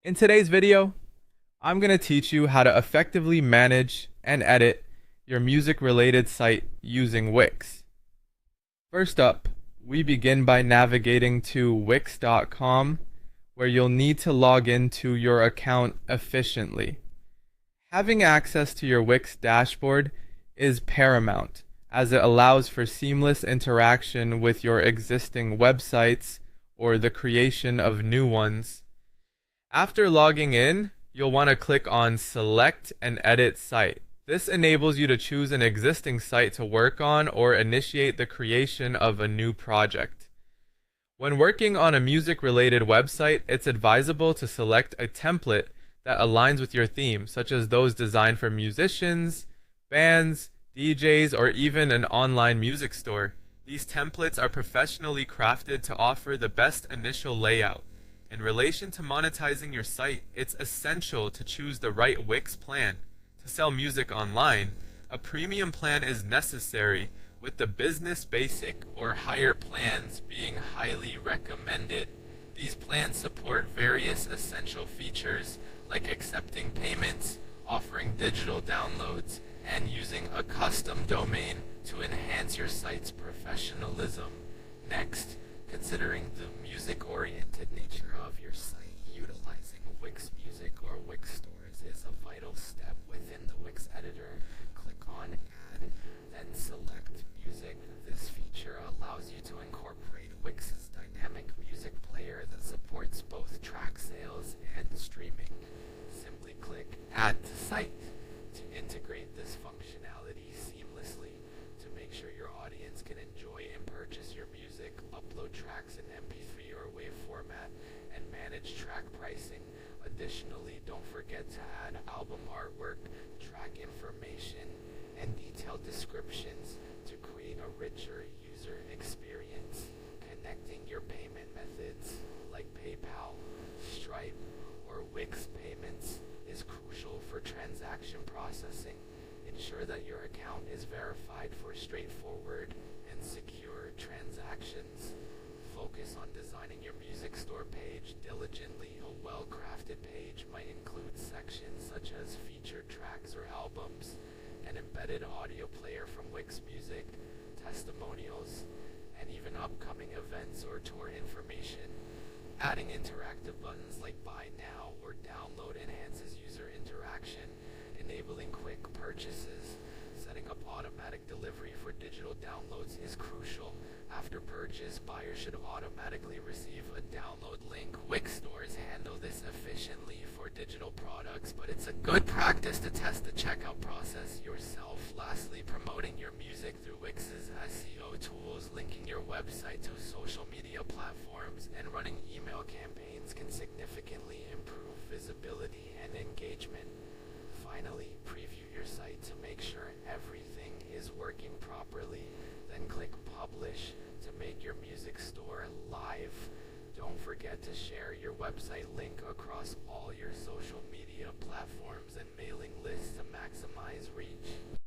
In today's video, I'm going to teach you how to effectively manage and edit your music-related site using Wix. First up, we begin by navigating to wix.com, where you'll need to log into your account efficiently. Having access to your Wix dashboard is paramount, as it allows for seamless interaction with your existing websites or the creation of new ones. After logging in, you'll want to click on Select and Edit Site. This enables you to choose an existing site to work on or initiate the creation of a new project. When working on a music-related website, it's advisable to select a template that aligns with your theme, such as those designed for musicians, bands, DJs, or even an online music store. These templates are professionally crafted to offer the best initial layout. In relation to monetizing your site, it's essential to choose the right Wix plan. To sell music online, a premium plan is necessary, with the business basic or higher plans being highly recommended. These plans support various essential features like accepting payments, offering digital downloads, and using a custom domain to enhance your site's professionalism. Next, considering the music-oriented nature of your site, utilizing Wix Music or Wix Stores is a vital step within the Wix editor. Click on Add, then select Music. This feature allows you to incorporate Wix's dynamic music player that supports both track sales and streaming. Simply click Add to Site to integrate this functionality seamlessly. To make sure your audience can enjoy and purchase your music, upload tracks in MP3 or WAV format, and manage track pricing. Additionally, don't forget to add album artwork, track information, and detailed descriptions to create a richer user experience. Connecting your payment methods like PayPal, Stripe, or Wix payments is crucial for transaction processing. Ensure that your account is verified for straightforward and secure transactions. Focus on designing your music store page diligently. A well-crafted page might include sections such as featured tracks or albums, an embedded audio player from Wix Music, testimonials, and even upcoming events or tour information. Adding interactive buttons like Buy Now or Download enhances user interaction, enabling quick purchases. Setting up automatic delivery for digital downloads is crucial. After purchase, buyers should automatically receive a download link. Wix stores handle this efficiently for digital products, but it's a good practice to test the checkout process yourself. Lastly, promoting your music through Wix's SEO tools, linking your website to social media platforms, and running email campaigns can significantly improve visibility and engagement. Finally, preview your site to make sure everything is working properly. Then click Publish to make your music store live. Don't forget to share your website link across all your social media platforms and mailing lists to maximize reach.